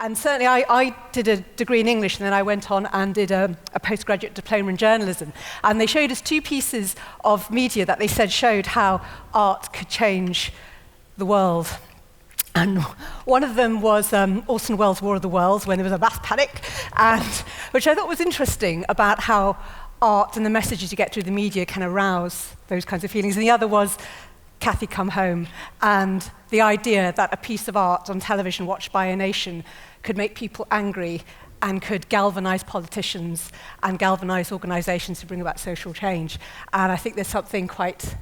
And certainly I did a degree in English, and then I went on and did a postgraduate diploma in journalism. And they showed us two pieces of media that they said showed how art could change the world. And one of them was Orson Welles' War of the Worlds, when there was a mass panic, and which I thought was interesting about how art and the messages you get through the media can arouse those kinds of feelings. And the other was Cathy Come Home, and the idea that a piece of art on television watched by a nation could make people angry and could galvanize politicians and galvanize organizations to bring about social change. And I think there's something quite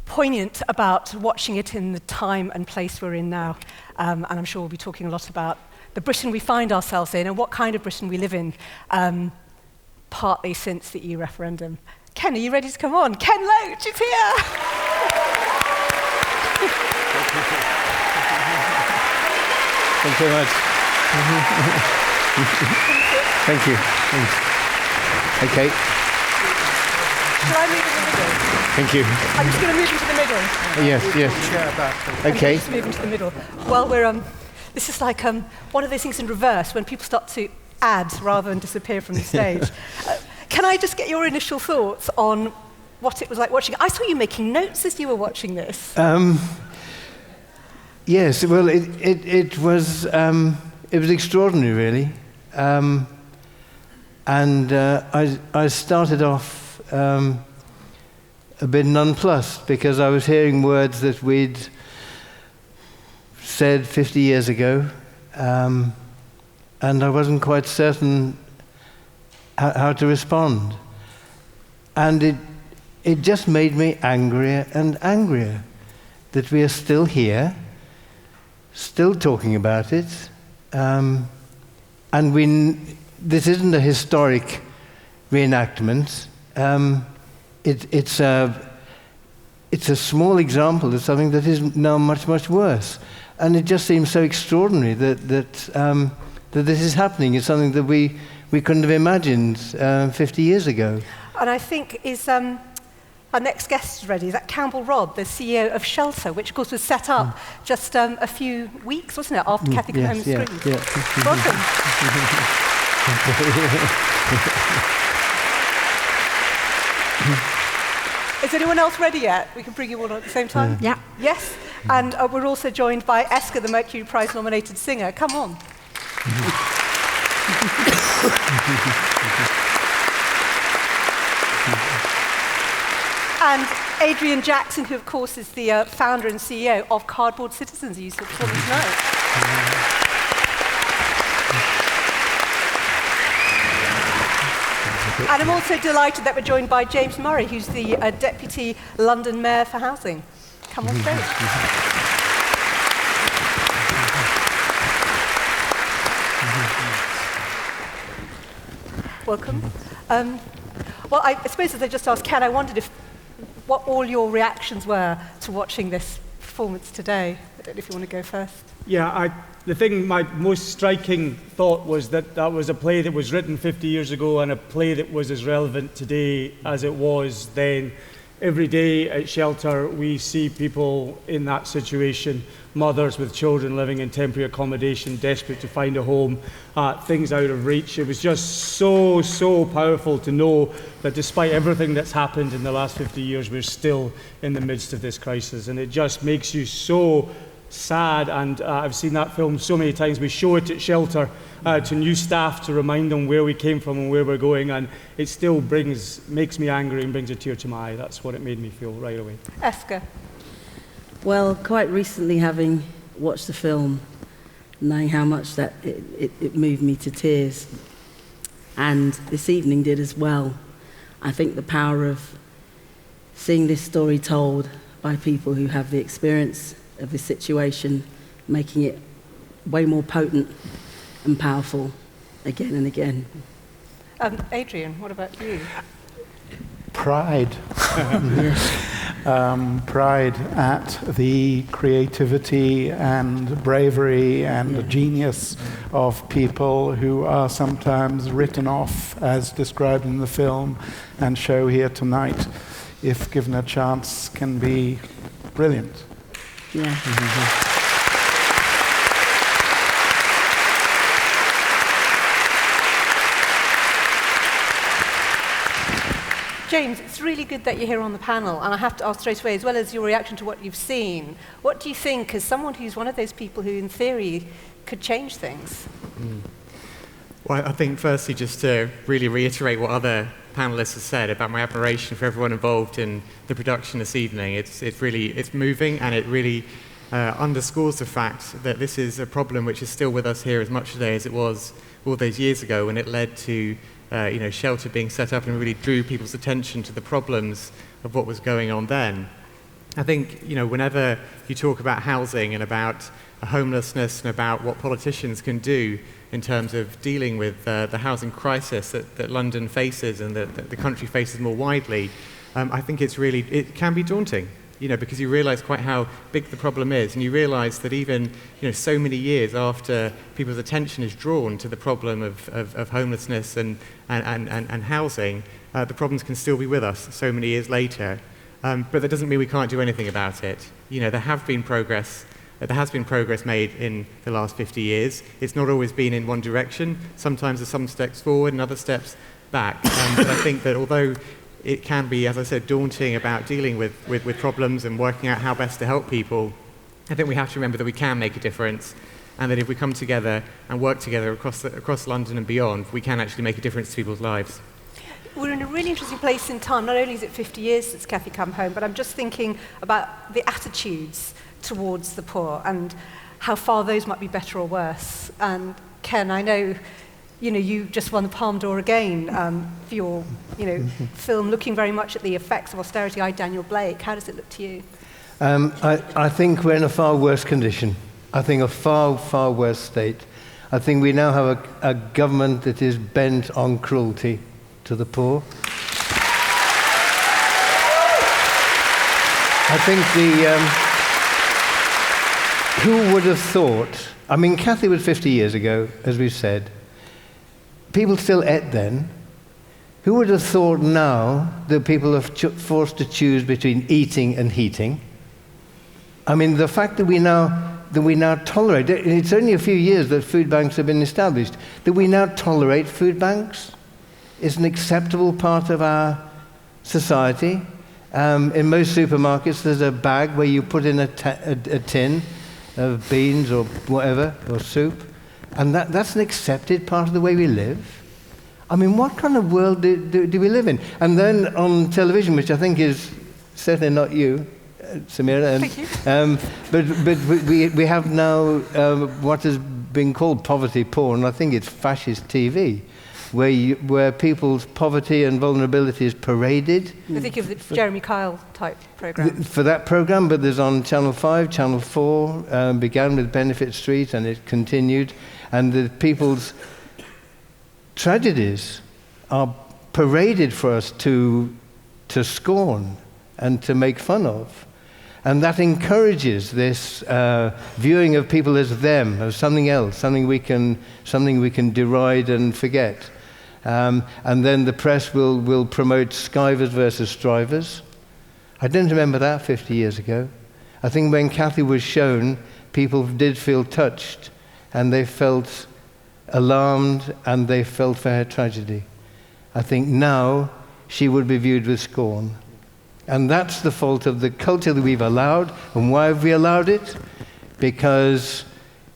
poignant about watching it in the time and place we're in now. And I'm sure we'll be talking a lot about the Britain we find ourselves in and what kind of Britain we live in, partly since the EU referendum. Ken, are you ready to come on? Ken Loach is here! Thank you very much. Thank you. Thanks. Okay. Shall I move in the middle? Thank you. I'm just going to move into the middle. Yes. Okay. Just move into the middle. Well, this is like one of those things in reverse when people start to add rather than disappear from the stage. Can I just get your initial thoughts on what it was like watching? I saw you making notes as you were watching this. Yes. Well, it was extraordinary, really, and I started off a bit nonplussed because I was hearing words that we'd said 50 years ago, and I wasn't quite certain how to respond. And it just made me angrier and angrier that we are still here, still talking about it, and this isn't a historic reenactment. It's a small example of something that is now much, much worse. And it just seems so extraordinary that this is happening. It's something that we couldn't have imagined 50 years ago. And I think our next guest is ready. Is that Campbell Robb, the CEO of Shelter, which of course was set up just a few weeks, wasn't it, after Cathy Come Home screened? Yeah. Welcome. Is anyone else ready yet? We can bring you all on at the same time? Yeah. Yes? And we're also joined by Eska, the Mercury Prize nominated singer. Come on. And Adrian Jackson, who of course is the founder and CEO of Cardboard Citizens, who you saw tonight. And I'm also delighted that we're joined by James Murray, who's the Deputy London Mayor for Housing. Come on stage. Welcome. Well, I suppose as I just asked Ken, I wondered what all your reactions were to watching this performance today. I don't know if you want to go first. Yeah, my most striking thought was that was a play that was written 50 years ago and a play that was as relevant today as it was then. Every day at Shelter, we see people in that situation, mothers with children living in temporary accommodation, desperate to find a home, things out of reach. It was just so powerful to know that despite everything that's happened in the last 50 years, we're still in the midst of this crisis. And it just makes you so sad, and I've seen that film so many times. We show it at Shelter to new staff to remind them where we came from and where we're going, and it still makes me angry and brings a tear to my eye. That's what it made me feel right away. Eska. Well, quite recently, having watched the film, knowing how much that it moved me to tears, and this evening did as well. I think the power of seeing this story told by people who have the experience of this situation, making it way more potent and powerful again and again. Adrian, what about you? Pride. Pride at the creativity and bravery and genius of people who are sometimes written off, as described in the film, and show here tonight, if given a chance, can be brilliant. Yeah. James, it's really good that you're here on the panel, and I have to ask straight away, as well as your reaction to what you've seen, what do you think, as someone who's one of those people who, in theory, could change things? Well, I think firstly, just to really reiterate what other panelists have said about my admiration for everyone involved in the production this evening. It's moving, and it really underscores the fact that this is a problem which is still with us here as much today as it was all those years ago, when it led to shelter being set up and really drew people's attention to the problems of what was going on then. I think, whenever you talk about housing and about homelessness and about what politicians can do in terms of dealing with the housing crisis that London faces and that the country faces more widely, I think it can be daunting, because you realise quite how big the problem is, and you realise that even so many years after people's attention is drawn to the problem of homelessness and housing, the problems can still be with us so many years later. But that doesn't mean we can't do anything about it. There has been progress made in the last 50 years. It's not always been in one direction. Sometimes there's some steps forward and other steps back. But I think that although it can be, as I said, daunting about dealing with problems and working out how best to help people, I think we have to remember that we can make a difference, and that if we come together and work together across London and beyond, we can actually make a difference to people's lives. We're in a really interesting place in time. Not only is it 50 years since Cathy Come Home, but I'm just thinking about the attitudes towards the poor and how far those might be better or worse. And Ken, I know, you just won the Palme d'Or again for your, film looking very much at the effects of austerity. Daniel Blake. How does it look to you? I think we're in a far worse condition. I think a far, far worse state. I think we now have a government that is bent on cruelty to the poor. I think who would have thought, Cathy was 50 years ago, as we've said. People still ate then. Who would have thought now that people are forced to choose between eating and heating? The fact that we now tolerate, it's only a few years that food banks have been established, that we now tolerate food banks is an acceptable part of our society. In most supermarkets, there's a bag where you put in a tin of beans or whatever, or soup, and that's an accepted part of the way we live. What kind of world do we live in? And then on television, which I think is certainly not you, Samira, but we have now what has been called poverty porn. I think it's fascist TV, where people's poverty and vulnerability is paraded. I think of the Jeremy Kyle type programme. For that programme, but there's on Channel 5, Channel 4, began with Benefit Street, and it continued. And the people's tragedies are paraded for us to scorn and to make fun of. And that encourages this viewing of people as them, as something else, something we can deride and forget. And then the press will promote skivers versus strivers. I didn't remember that 50 years ago. I think when Cathy was shown, people did feel touched, and they felt alarmed, and they felt for her tragedy. I think now she would be viewed with scorn. And that's the fault of the culture that we've allowed. And why have we allowed it? Because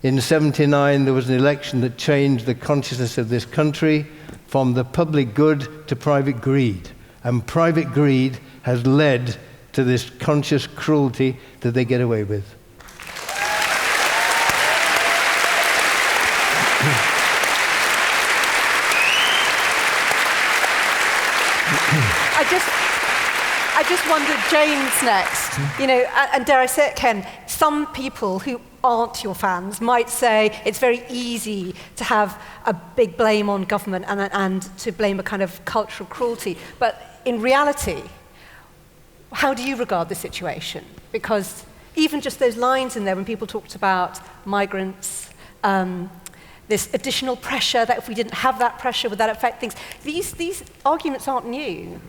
in '79 there was an election that changed the consciousness of this country from the public good to private greed. And private greed has led to this conscious cruelty that they get away with. I just wondered, James next, and dare I say it, Ken, some people who aren't your fans might say it's very easy to have a big blame on government and to blame a kind of cultural cruelty. But in reality, how do you regard the situation? Because even just those lines in there when people talked about migrants, this additional pressure, that if we didn't have that pressure, would that affect things? These arguments aren't new.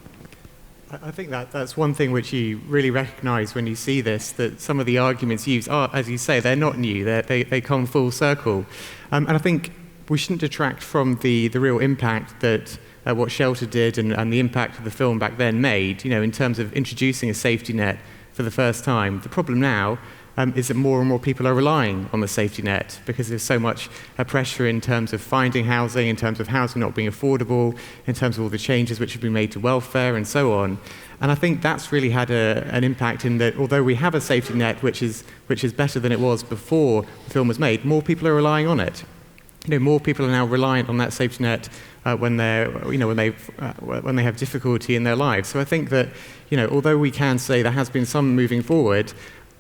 I think that's one thing which you really recognise when you see this, that some of the arguments used are, as you say, they're not new, they come full circle. And I think we shouldn't detract from the real impact that what Shelter did and the impact of the film back then made, in terms of introducing a safety net for the first time. The problem now is that more and more people are relying on the safety net because there's so much pressure in terms of finding housing, in terms of housing not being affordable, in terms of all the changes which have been made to welfare and so on. And I think that's really had an impact in that although we have a safety net which is better than it was before the film was made, more people are relying on it. More people are now reliant on that safety net when they have difficulty in their lives. So I think that, although we can say there has been some moving forward,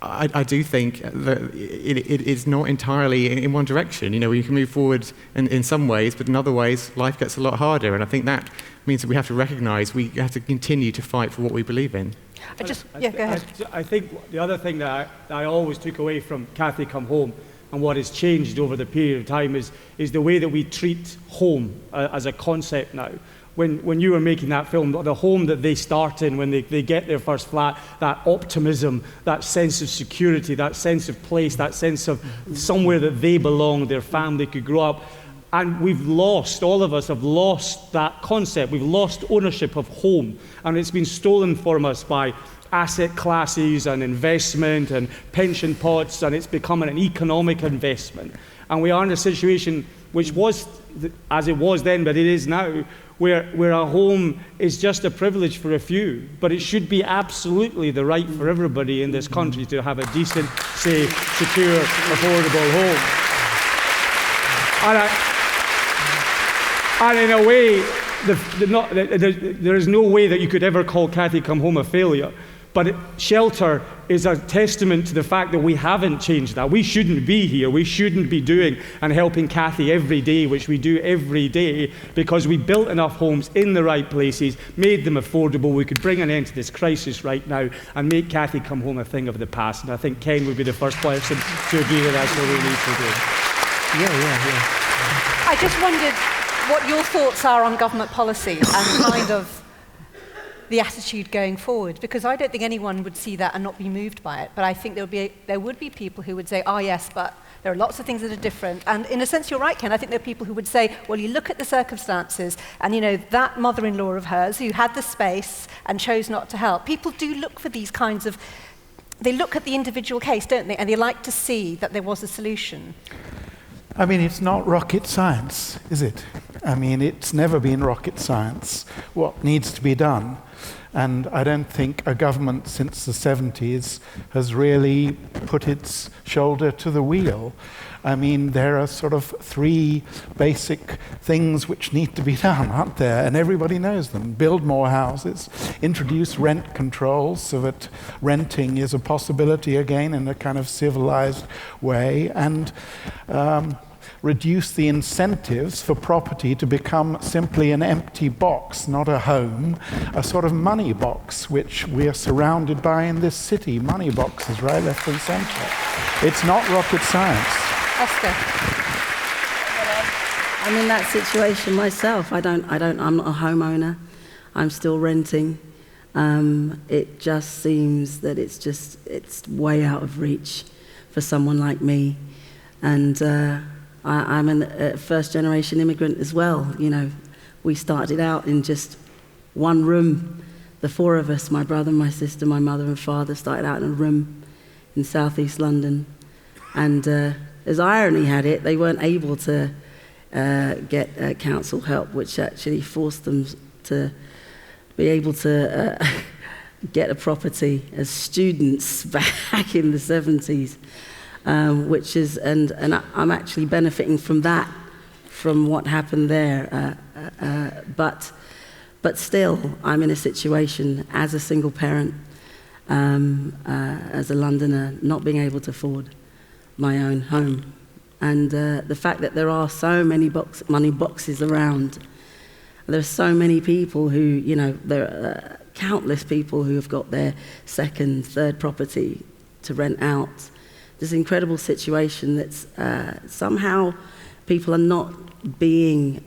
I do think that it is not entirely in one direction. We can move forward in some ways, but in other ways, life gets a lot harder. And I think that means that we have to recognise we have to continue to fight for what we believe in. Go ahead. I think the other thing that I always took away from Cathy Come Home and what has changed over the period of time is the way that we treat home as a concept now. When you were making that film, the home that they start in when they get their first flat, that optimism, that sense of security, that sense of place, that sense of somewhere that they belong, their family could grow up. And all of us have lost that concept. We've lost ownership of home. And it's been stolen from us by asset classes and investment and pension pots, and it's become an economic investment. And we are in a situation which was, as it was then, but it is now, where a home is just a privilege for a few, but it should be absolutely the right for everybody in this country to have a decent, safe, secure, affordable home. And in a way, there is no way that you could ever call Cathy Come Home a failure. But Shelter is a testament to the fact that we haven't changed that. We shouldn't be here. We shouldn't be doing and helping Cathy every day, which we do every day, because we built enough homes in the right places, made them affordable. We could bring an end to this crisis right now and make Cathy Come Home a thing of the past. And I think Ken would be the first person to agree that that's what we need to do. Yeah. I just wondered what your thoughts are on government policy and kind of the attitude going forward, because I don't think anyone would see that and not be moved by it. But I think there would be people who would say, yes, but there are lots of things that are different. And in a sense, you're right, Ken. I think there are people who would say, well, you look at the circumstances, and that mother-in-law of hers who had the space and chose not to help. People do look for these kinds of, they look at the individual case, don't they? And they like to see that there was a solution. I mean, it's not rocket science, is it? I mean, it's never been rocket science, what needs to be done. And I don't think a government since the 70s has really put its shoulder to the wheel. I mean, there are sort of three basic things which need to be done, aren't there? And everybody knows them. Build more houses, introduce rent controls so that renting is a possibility again in a kind of civilized way, and reduce the incentives for property to become simply an empty box, not a home, a sort of money box, which we are surrounded by in this city. Money boxes, right, left and center. It's not rocket science. Eska. I'm in that situation myself. I'm not a homeowner. I'm still renting. It just seems that it's way out of reach for someone like me. And I'm a first-generation immigrant as well. We started out in just one room. The four of us, my brother, my sister, my mother and father, started out in a room in southeast London. And as irony had it, they weren't able to get council help, which actually forced them to be able to get a property as students back in the 70s. Which is, and I'm actually benefiting from that, from what happened there. But still, I'm in a situation as a single parent, as a Londoner, not being able to afford my own home. And the fact that there are so many money boxes around, there are so many people who, there are countless people who have got their second, third property to rent out. This incredible situation that's somehow people are not being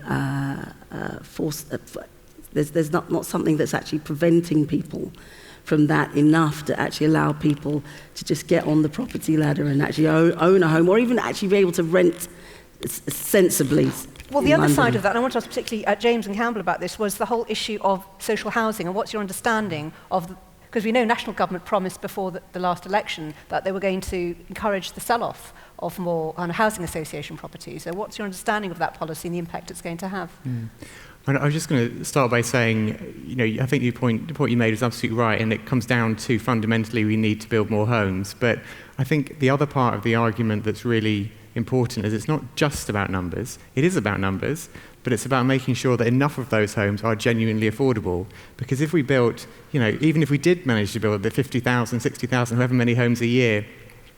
forced. There's not something that's actually preventing people from that enough to actually allow people to just get on the property ladder and actually own a home, or even actually be able to rent sensibly. Well, in the other London. side of that, and I want to ask particularly James and Campbell about this, was the whole issue of social housing, and what's your understanding of, because we know national government promised before the last election that they were going to encourage the sell-off of more housing association properties. So what's your understanding of that policy and the impact it's going to have? And I was just going to start by saying, I think the point you made is absolutely right, and it comes down to fundamentally we need to build more homes. But I think the other part of the argument that's really important is it's not just about numbers. It is about numbers, but it's about making sure that enough of those homes are genuinely affordable. Because if we built, even if we did manage to build the 50,000, 60,000, however many homes a year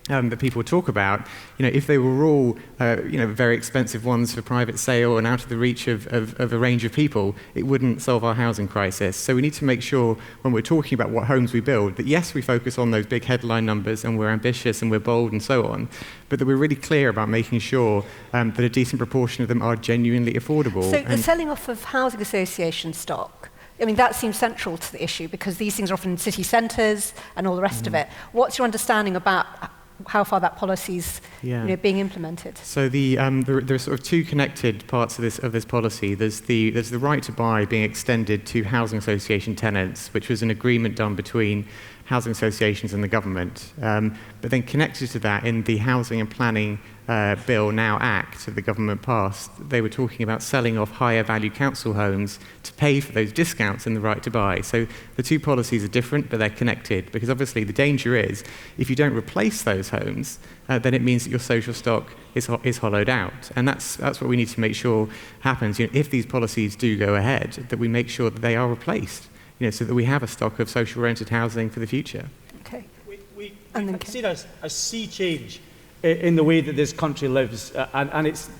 that people talk about, if they were all, very expensive ones for private sale and out of the reach of a range of people, it wouldn't solve our housing crisis. So we need to make sure when we're talking about what homes we build, that yes, we focus on those big headline numbers and we're ambitious and we're bold and so on, but that we're really clear about making sure that a decent proportion of them are genuinely affordable. So the selling off of housing association stock, that seems central to the issue because these things are often in city centres and all the rest of it. What's your understanding about how far that policy's being implemented? So there are sort of two connected parts of this policy. There's the right to buy being extended to housing association tenants, which was an agreement done between housing associations and the government. But then connected to that, in the Housing and Planning Bill Now Act that the government passed, they were talking about selling off higher value council homes to pay for those discounts in the right to buy. So the two policies are different, but they're connected, because obviously the danger is if you don't replace those homes, then it means that your social stock is hollowed out. And that's what we need to make sure happens. If these policies do go ahead, that we make sure that they are replaced, so that we have a stock of social rented housing for the future. Okay. We can see a sea change in the way that this country lives, and it's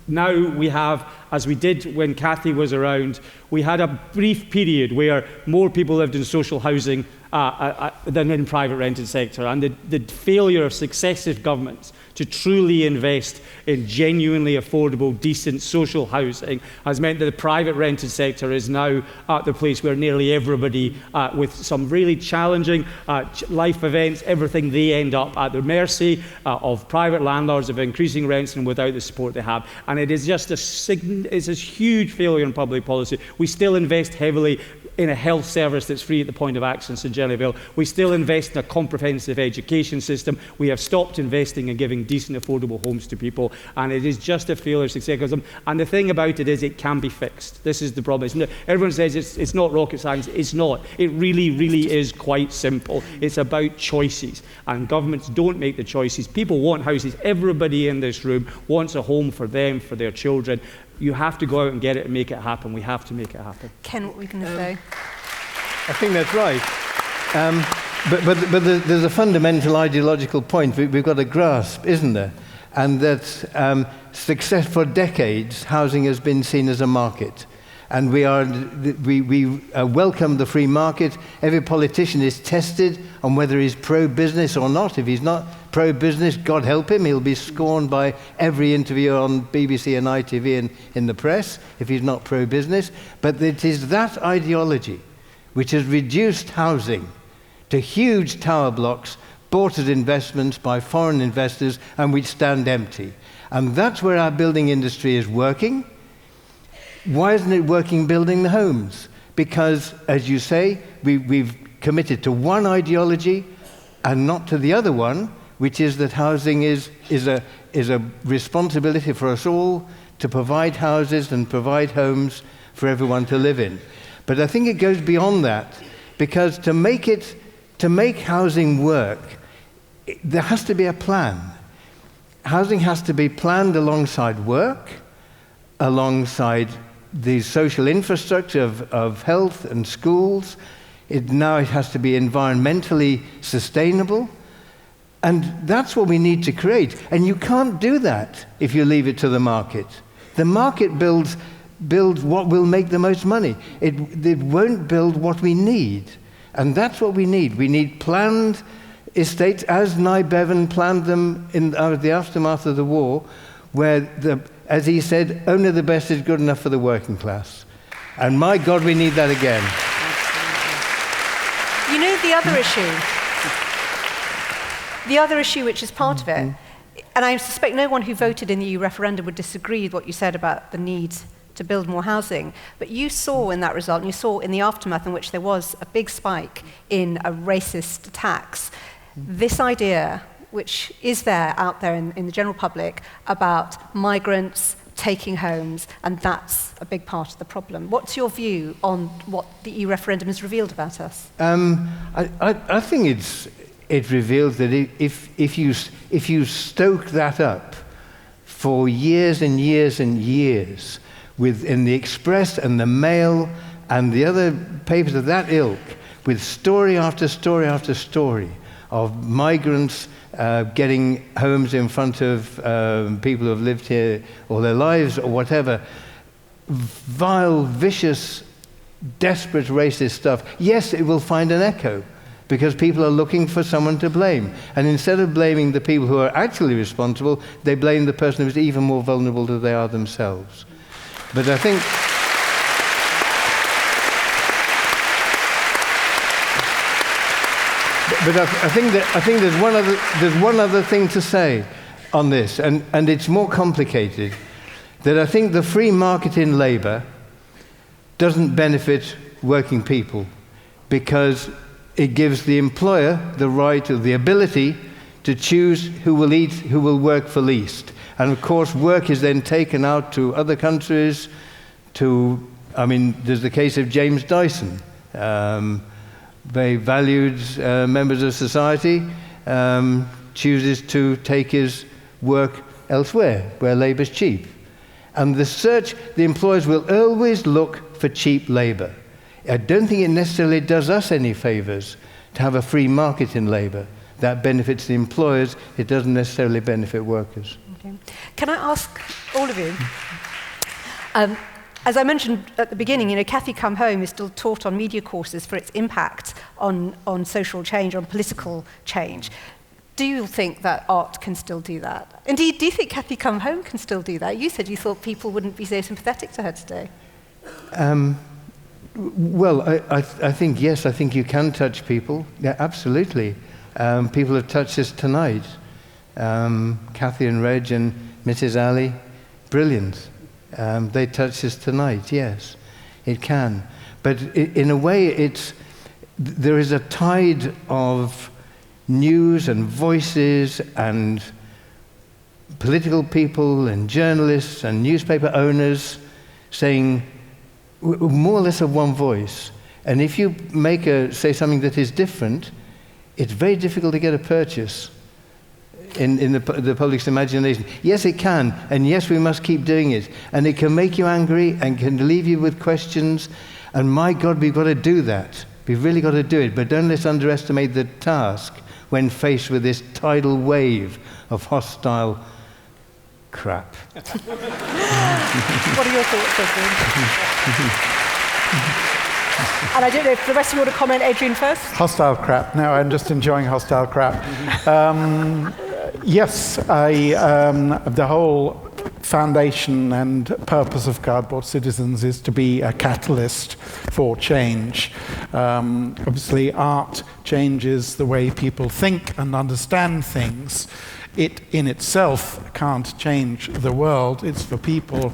now we have, as we did when Cathy was around, we had a brief period where more people lived in social housing than in private rented sector, and the failure of successive governments to truly invest in genuinely affordable, decent social housing has meant that the private rented sector is now at the place where nearly everybody with some really challenging life events, everything, they end up at the mercy of private landlords of increasing rents and without the support they have. And it is just it's a huge failure in public policy. We still invest heavily in a health service that's free at the point of access in St Genevieve. We still invest in a comprehensive education system. We have stopped investing in giving decent, affordable homes to people, and it is just a failure of success. And the thing about it is it can be fixed. This is the problem. Everyone says it's not rocket science. It's not. It really, really is quite simple. It's about choices, and governments don't make the choices. People want houses. Everybody in this room wants a home for them, for their children. You have to go out and get it and make it happen. We have to make it happen. Ken, what were you going to say? I think that's right. But there's a fundamental ideological point we've got to grasp, isn't there? And that success for decades, housing has been seen as a market. And we welcome the free market. Every politician is tested on whether he's pro-business or not. If he's not pro-business, God help him, he'll be scorned by every interviewer on BBC and ITV and in the press if he's not pro-business. But it is that ideology which has reduced housing to huge tower blocks bought as investments by foreign investors and which stand empty. And that's where our building industry is working. Why isn't it working building the homes? Because, as you say, we've committed to one ideology and not to the other one, which is that housing is a responsibility for us all to provide houses and provide homes for everyone to live in. But I think it goes beyond that, because to make housing work, there has to be a plan. Housing has to be planned alongside work, alongside the social infrastructure of health and schools. It has to be environmentally sustainable. And that's what we need to create. And you can't do that if you leave it to the market. The market builds what will make the most money. It won't build what we need. And that's what we need. We need planned estates, as Nye Bevan planned them in the aftermath of the war, where, as he said, only the best is good enough for the working class. And my God, we need that again. The other issue which is part of it, And I suspect no one who voted in the EU referendum would disagree with what you said about the need to build more housing. But you saw in that result, and you saw in the aftermath in which there was a big spike in racist attacks, this idea, which is there out there in the general public, about migrants taking homes, and that's a big part of the problem. What's your view on what the EU referendum has revealed about us? I think it reveals that if you stoke that up for years and years and years, in the Express and the Mail and the other papers of that ilk, with story after story after story of migrants getting homes in front of people who have lived here all their lives or whatever, vile, vicious, desperate, racist stuff, yes, it will find an echo, because people are looking for someone to blame. And instead of blaming the people who are actually responsible, they blame the person who's even more vulnerable than they are themselves. But I think... But I think there's one other thing to say on this, and it's more complicated, that I think the free market in labour doesn't benefit working people, because it gives the employer the right or the ability to choose who will work for least. And of course, work is then taken out to other countries, there's the case of James Dyson, very valued members of society, chooses to take his work elsewhere, where labour's cheap. And the employers will always look for cheap labour. I don't think it necessarily does us any favours to have a free market in labour. That benefits the employers, it doesn't necessarily benefit workers. Okay. Can I ask all of you, as I mentioned at the beginning, Cathy Come Home is still taught on media courses for its impact on social change, on political change. Do you think that art can still do that? Indeed, do you think Cathy Come Home can still do that? You said you thought people wouldn't be so sympathetic to her today. Well, I think, yes, I think you can touch people. Yeah, absolutely. People have touched us tonight. Cathy and Reg and Mrs. Ali, brilliant. They touched us tonight, yes, it can. But in a way, there is a tide of news and voices and political people and journalists and newspaper owners saying more or less of one voice. And if you say something that is different, it's very difficult to get a purchase in the public's imagination. Yes, it can, and yes, we must keep doing it. And it can make you angry and can leave you with questions. And my God, we've got to do that. We've really got to do it. But don't let's underestimate the task when faced with this tidal wave of hostile crap. What are your thoughts, Adrian? And I don't know if the rest of you want to comment, Adrian, first? Hostile crap. No, I'm just enjoying hostile crap. Yes, the whole foundation and purpose of Cardboard Citizens is to be a catalyst for change. Obviously, art changes the way people think and understand things. It in itself can't change the world. It's for people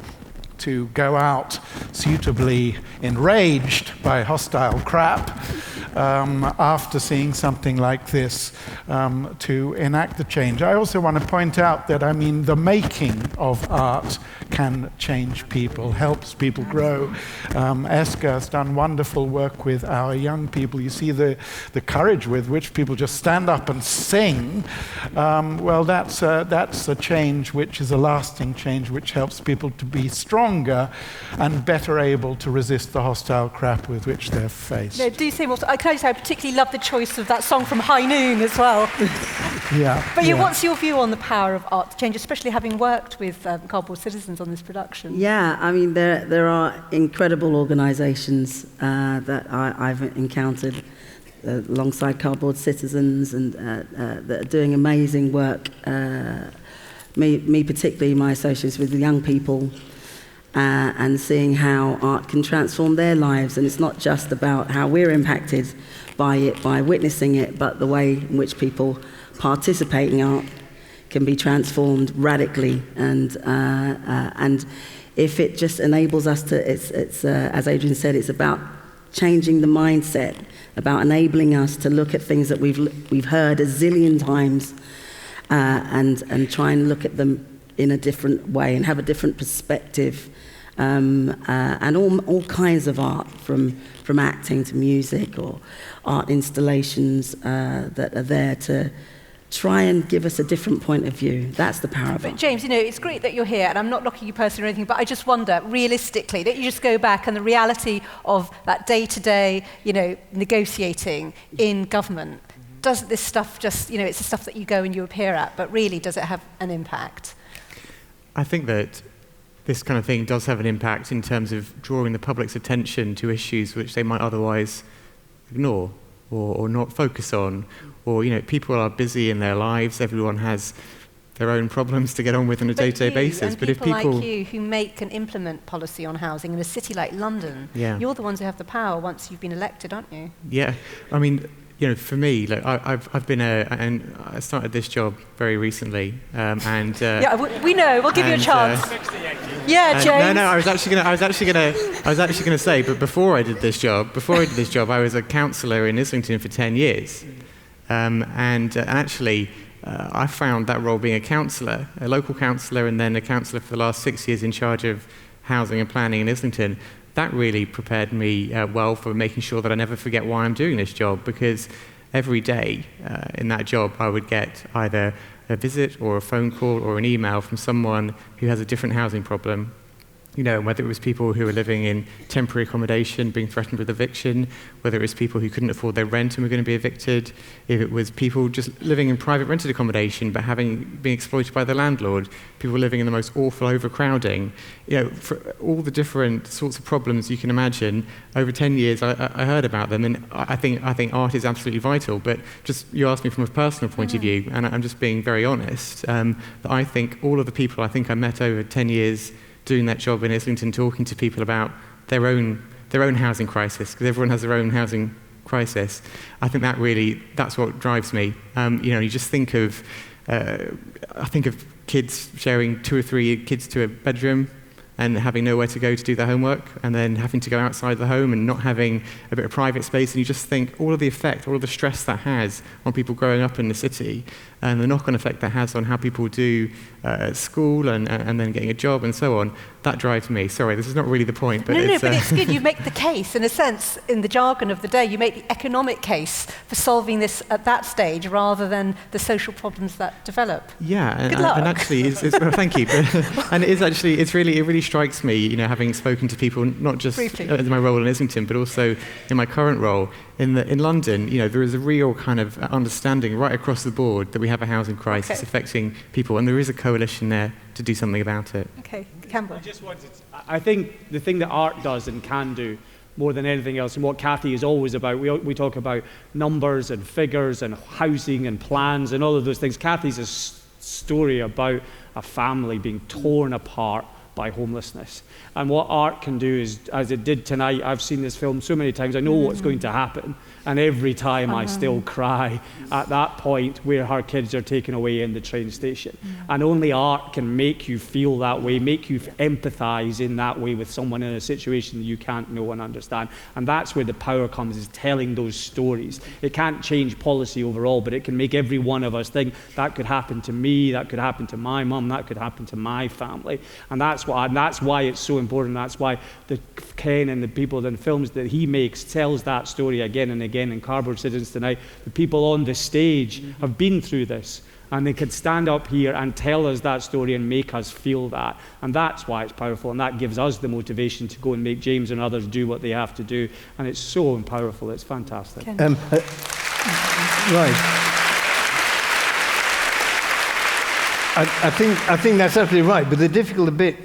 to go out suitably enraged by hostile crap after seeing something like this to enact the change. I also want to point out that, the making of art can change people, helps people grow. Eska has done wonderful work with our young people. You see the courage with which people just stand up and sing. Well, that's a change which is a lasting change, which helps people to be stronger and better able to resist the hostile crap with which they're faced. No, do say more. Can I just say I particularly love the choice of that song from High Noon as well. Yeah. But what's your view on the power of art to change, especially having worked with Cardboard Citizens on this production? Yeah, there are incredible organisations that I've encountered alongside Cardboard Citizens and that are doing amazing work. Me particularly, my associates with the young people, and seeing how art can transform their lives. And it's not just about how we're impacted by it, by witnessing it, but the way in which people participate in art can be transformed radically, and if it just enables us to, it's as Adrian said, it's about changing the mindset, about enabling us to look at things that we've heard a zillion times, and try and look at them in a different way and have a different perspective, and all kinds of art, from acting to music or art installations that are there to try and give us a different point of view. That's the power of it. But James, it's great that you're here, and I'm not knocking you personally or anything, but I just wonder, realistically, that you just go back and the reality of that day-to-day, negotiating in government, does this stuff just, it's the stuff that you go and you appear at, but really, does it have an impact? I think that this kind of thing does have an impact in terms of drawing the public's attention to issues which they might otherwise ignore or not focus on. Or, people are busy in their lives, everyone has their own problems to get on with on a day-to-day basis. But if people like you who make and implement policy on housing in a city like London, you're the ones who have the power once you've been elected, aren't you? Yeah, I mean, for me, I've been and I started this job very recently, and we know. We'll give you a chance. James. No, I was actually gonna say, but before I did this job, I was a councillor in Islington for 10 years, and actually, I found that role being a local councillor, and then a councillor for the last 6 years in charge of housing and planning in Islington. That really prepared me well for making sure that I never forget why I'm doing this job, because every day in that job I would get either a visit or a phone call or an email from someone who has a different housing problem. Whether it was people who were living in temporary accommodation being threatened with eviction, whether it was people who couldn't afford their rent and were going to be evicted, if it was people just living in private rented accommodation but being exploited by the landlord, people living in the most awful overcrowding, for all the different sorts of problems you can imagine. Over 10 years I heard about them, and I think art is absolutely vital, but just you asked me from a personal point of view, and I'm just being very honest, that I think all of the people I met over 10 years doing that job in Islington, talking to people about their own housing crisis, because everyone has their own housing crisis. I think that's what drives me. You just think of, I think of kids sharing 2 or 3 kids to a bedroom and having nowhere to go to do their homework, and then having to go outside the home and not having a bit of private space, and you just think all of the effect, all of the stress that has on people growing up in the city, and the knock-on effect that has on how people do school and then getting a job and so on, that drives me. Sorry, this is not really the point, but but it's good. You make the case, in a sense, in the jargon of the day, you make the economic case for solving this at that stage rather than the social problems that develop. Yeah, Good luck. And actually, well, thank you. And it really strikes me, having spoken to people, not just in my role in Islington, but also in my current role in London. There is a real kind of understanding right across the board that we have a housing crisis affecting people, and there is a coalition there to do something about it. Okay, Campbell. I think the thing that art does and can do more than anything else, and what Cathy is always about, we talk about numbers and figures and housing and plans and all of those things. Cathy's a story about a family being torn apart by homelessness. And what art can do is, as it did tonight, I've seen this film so many times, I know what's going to happen. And every time I still cry at that point where her kids are taken away in the train station. And only art can make you feel that way, make you empathize in that way with someone in a situation that you can't know and understand. And that's where the power comes, is telling those stories. It can't change policy overall, but it can make every one of us think, that could happen to me, that could happen to my mum, that could happen to my family. And that's why it's so important. That's why Ken and the people in the films that he makes tells that story again and again. In Cardboard Citizens tonight, the people on the stage have been through this, and they could stand up here and tell us that story and make us feel that. And that's why it's powerful, and that gives us the motivation to go and make James and others do what they have to do. And it's so powerful. It's fantastic. Right. I think that's absolutely right, but the difficult bit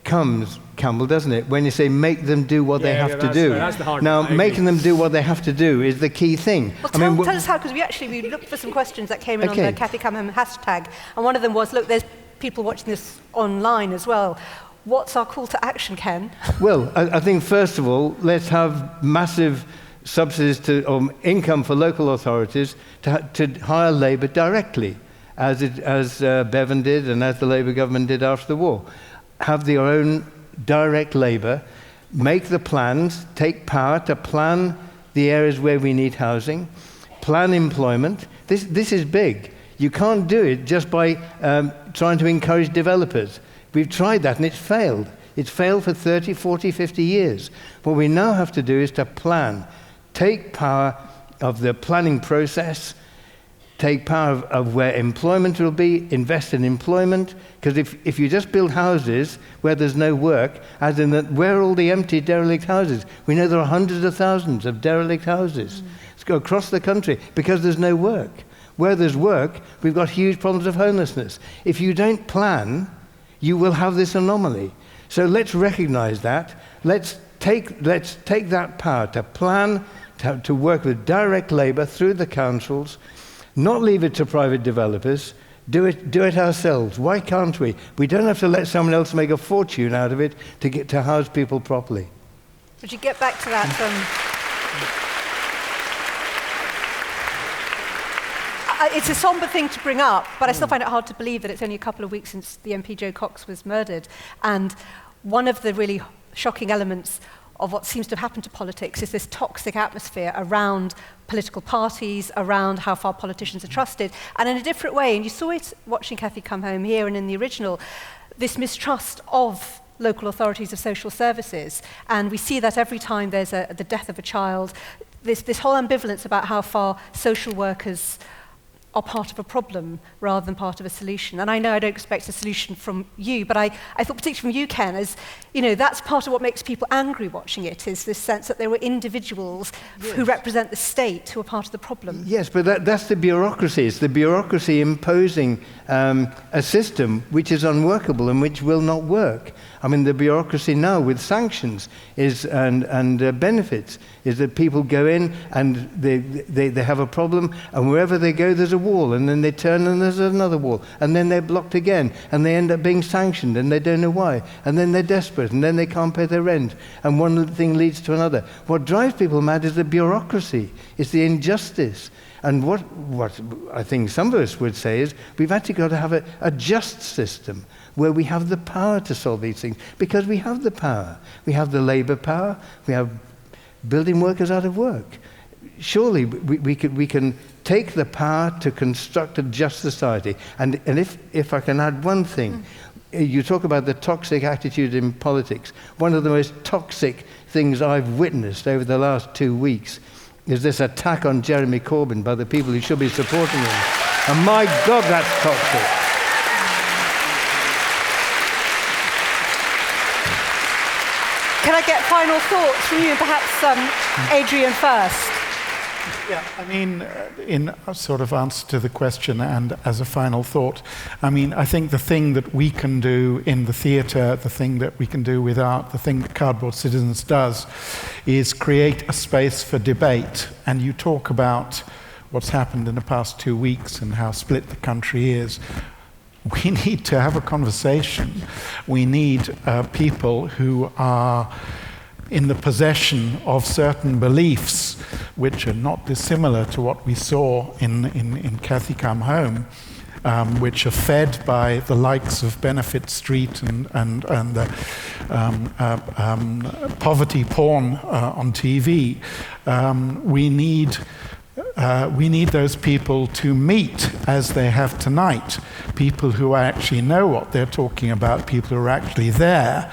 comes, Campbell, doesn't it, when you say make them do what they have to do. That's the hard now, part. making them do what they have to do is the key thing. Well, tell us how, because we looked for some questions that came in on the Cathy Come Home hashtag, and one of them was, look, there's people watching this online as well. What's our call to action, Ken? Well, I think, first of all, let's have massive subsidies or income for local authorities to hire labour directly. as Bevan did and as the Labour government did after the war. Have their own direct labour, make the plans, take power to plan the areas where we need housing, plan employment. This is big. You can't do it just by trying to encourage developers. We've tried that and it's failed. It's failed for 30, 40, 50 years. What we now have to do is to plan. Take power of the planning process, take power of where employment will be, invest in employment, because if you just build houses where there's no work, as in that, where are all the empty, derelict houses? We know there are hundreds of thousands of derelict houses. Let's go across the country because there's no work. Where there's work, we've got huge problems of homelessness. If you don't plan, you will have this anomaly. So let's recognize that. Let's take that power to plan, to work with direct labour through the councils, not leave it to private developers. Do it ourselves. Why can't we? We don't have to let someone else make a fortune out of it to house people properly. Would you get back to that? It's a sombre thing to bring up, but I still find it hard to believe that it's only a couple of weeks since the MP Jo Cox was murdered. And one of the really shocking elements of what seems to have happened to politics is this toxic atmosphere around political parties, around how far politicians are trusted, and in a different way. And you saw it watching Cathy Come Home here and in the original, this mistrust of local authorities of social services. And we see that every time there's the death of a child, this whole ambivalence about how far social workers are part of a problem rather than part of a solution. And I know I don't expect a solution from you, but I thought particularly from you, Ken, as you know, that's part of what makes people angry watching it, is this sense that there were individuals who represent the state who are part of the problem. Yes, but that's the bureaucracy. It's the bureaucracy imposing a system which is unworkable and which will not work. I mean, the bureaucracy now with sanctions and benefits is that people go in and they have a problem, and wherever they go there's a wall, and then they turn and there's another wall, and then they're blocked again, and they end up being sanctioned and they don't know why, and then they're desperate and then they can't pay their rent, and one thing leads to another. What drives people mad is the bureaucracy, it's the injustice. And what I think some of us would say is we've actually got to have a just system where we have the power to solve these things, because we have the power. We have the labour power. We have building workers out of work. Surely we can take the power to construct a just society. And if I can add one thing, you talk about the toxic attitude in politics. One of the most toxic things I've witnessed over the last 2 weeks is this attack on Jeremy Corbyn by the people who should be supporting him. And my God, that's toxic. Can I get final thoughts from you, and perhaps Adrian first? Yeah, I mean, in a sort of answer to the question and as a final thought, I mean, I think the thing that we can do in the theatre, the thing that we can do with art, the thing that Cardboard Citizens does, is create a space for debate. And you talk about what's happened in the past 2 weeks and how split the country is. We need to have a conversation. We need people who are in the possession of certain beliefs which are not dissimilar to what we saw in Cathy Come Home, which are fed by the likes of Benefit Street and the poverty porn on TV. We need those people to meet as they have tonight, people who actually know what they're talking about, people who are actually there,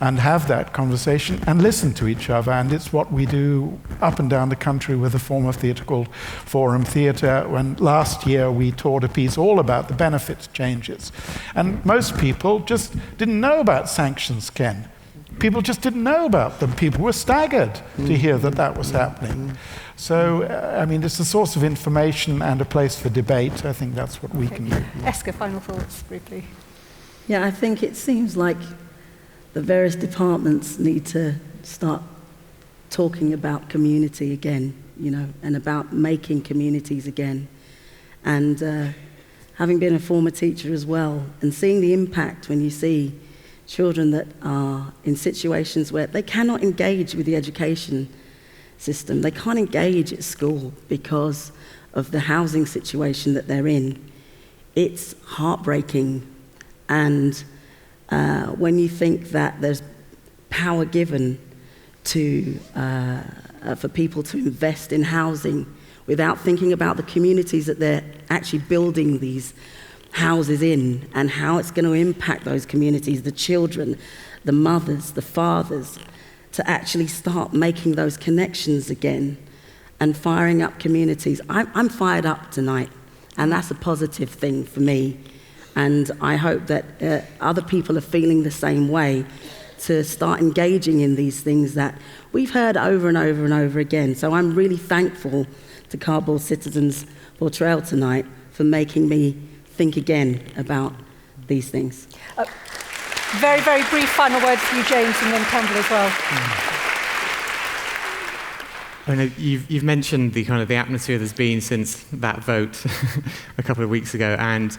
and have that conversation and listen to each other. And it's what we do up and down the country with a form of theatre called Forum Theatre. When last year we toured a piece all about the benefits changes. And most people just didn't know about sanctions, Ken. People just didn't know about them. People were staggered to hear that was happening. So, I mean, it's a source of information and a place for debate. I think that's what we can do. Eska, final thoughts, briefly. Yeah, I think it seems like the various departments need to start talking about community again, you know, and about making communities again. And having been a former teacher as well, and seeing the impact when you see children that are in situations where they cannot engage with the education system, they can't engage at school because of the housing situation that they're in. it's heartbreaking. And when you think that there's power given to for people to invest in housing without thinking about the communities that they're actually building these houses in and how it's going to impact those communities, the children, the mothers, the fathers, to actually start making those connections again and firing up communities. I'm fired up tonight, and that's a positive thing for me. And I hope that other people are feeling the same way, to start engaging in these things that we've heard over and over and over again. So I'm really thankful to Cardboard Citizen's portrayal tonight for making me think again about these things. Very, very brief final word for you, James, and then Campbell as well. I know you've mentioned the kind of the atmosphere there's been since that vote a couple of weeks ago, and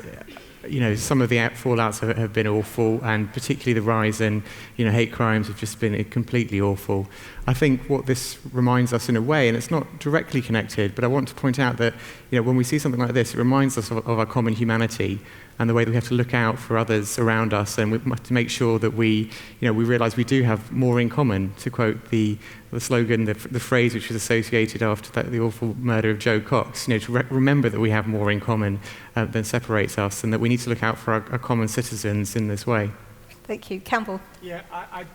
some of the fallouts have been awful, and particularly the rise in hate crimes have just been completely awful. I think what this reminds us in a way, and it's not directly connected, but I want to point out that when we see something like this, it reminds us of our common humanity and the way that we have to look out for others around us, and we have to make sure that we realise we do have more in common. To quote the slogan, the phrase which was associated after the awful murder of Joe Cox, to remember that we have more in common than separates us, and that we need to look out for our common citizens in this way. Thank you. Campbell? Yeah,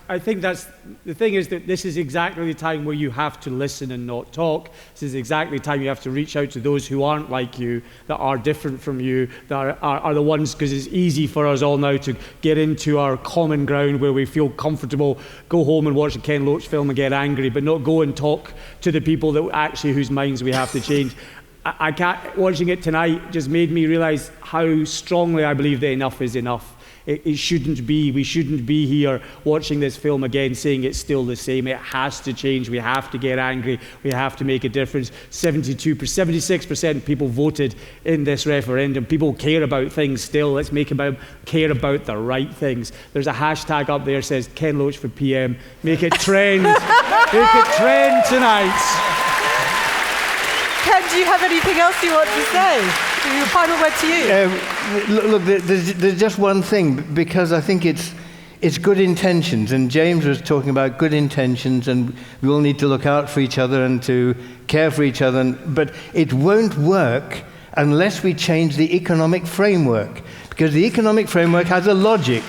I think that's the thing, is that this is exactly the time where you have to listen and not talk. This is exactly the time you have to reach out to those who aren't like you, that are different from you, that are the ones, because it's easy for us all now to get into our common ground where we feel comfortable, go home and watch a Ken Loach film and get angry, but not go and talk to the people that actually whose minds we have to change. I can't, watching it tonight just made me realise how strongly I believe that enough is enough. We shouldn't be here watching this film again saying it's still the same. It has to change. We have to get angry. We have to make a difference. 76% of people voted in this referendum. People care about things still. Let's make them care about the right things. There's a hashtag up there that says Ken Loach for PM. Make it trend. Make it trend tonight. Ken, do you have anything else you want to say? Your final word to you. Look, there's just one thing, because I think it's good intentions, and James was talking about good intentions, and we all need to look out for each other and to care for each other, but it won't work unless we change the economic framework, because the economic framework has a logic.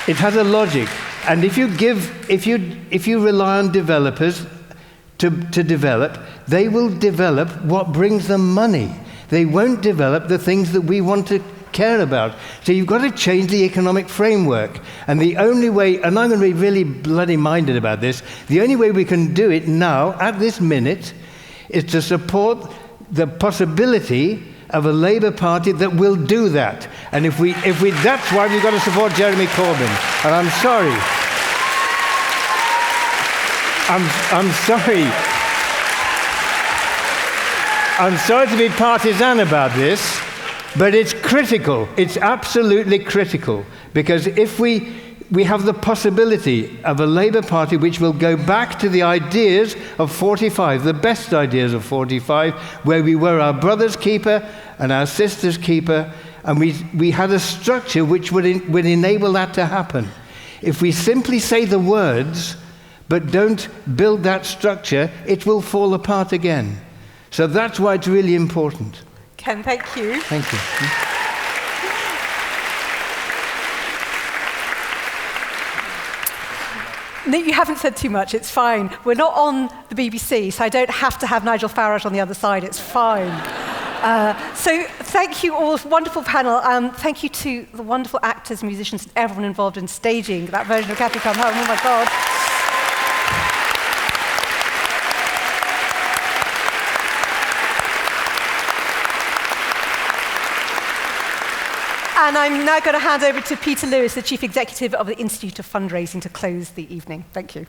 It has a logic, and if you rely on developers to develop, they will develop what brings them money. They won't develop the things that we want to care about. So you've got to change the economic framework. And the only way, and I'm going to be really bloody minded about this, the only way we can do it now, at this minute, is to support the possibility of a Labour Party that will do that. And if we that's why we've got to support Jeremy Corbyn. And I'm sorry. I'm sorry. I'm sorry to be partisan about this, but it's critical. It's absolutely critical, because if we have the possibility of a Labour Party which will go back to the ideas of 45, the best ideas of 45, where we were our brother's keeper and our sister's keeper, and we had a structure which would enable that to happen. If we simply say the words but don't build that structure, it will fall apart again. So that's why it's really important. Ken, thank you. Thank you. No, you haven't said too much. It's fine. We're not on the BBC, so I don't have to have Nigel Farage on the other side. It's fine. So thank you all, wonderful panel. Thank you to the wonderful actors, musicians, and everyone involved in staging that version of Cathy Come Home. Oh my God. And I'm now going to hand over to Peter Lewis, the Chief Executive of the Institute of Fundraising, to close the evening. Thank you.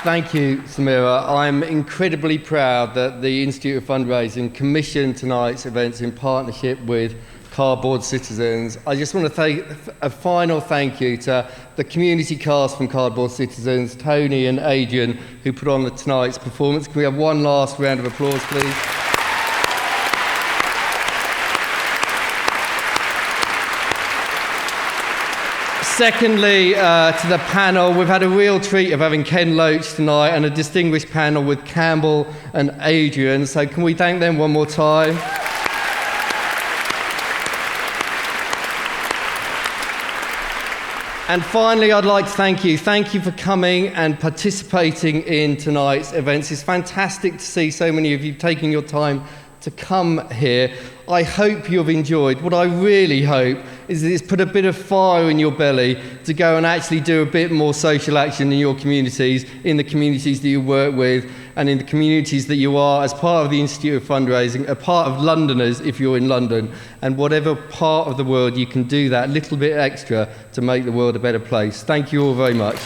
Thank you, Samira. I'm incredibly proud that the Institute of Fundraising commissioned tonight's events in partnership with Cardboard Citizens. I just want to say a final thank you to the community cast from Cardboard Citizens, Tony and Adrian, who put on tonight's performance. Can we have one last round of applause, please? Secondly, to the panel, we've had a real treat of having Ken Loach tonight and a distinguished panel with Campbell and Adrian. So can we thank them one more time? And finally, I'd like to thank you. Thank you for coming and participating in tonight's events. It's fantastic to see so many of you taking your time to come here. I hope you've enjoyed. What I really hope is that it's put a bit of fire in your belly to go and actually do a bit more social action in your communities, in the communities that you work with, and in the communities that you are as part of the Institute of Fundraising, a part of Londoners if you're in London, and whatever part of the world you can do that little bit extra to make the world a better place. Thank you all very much.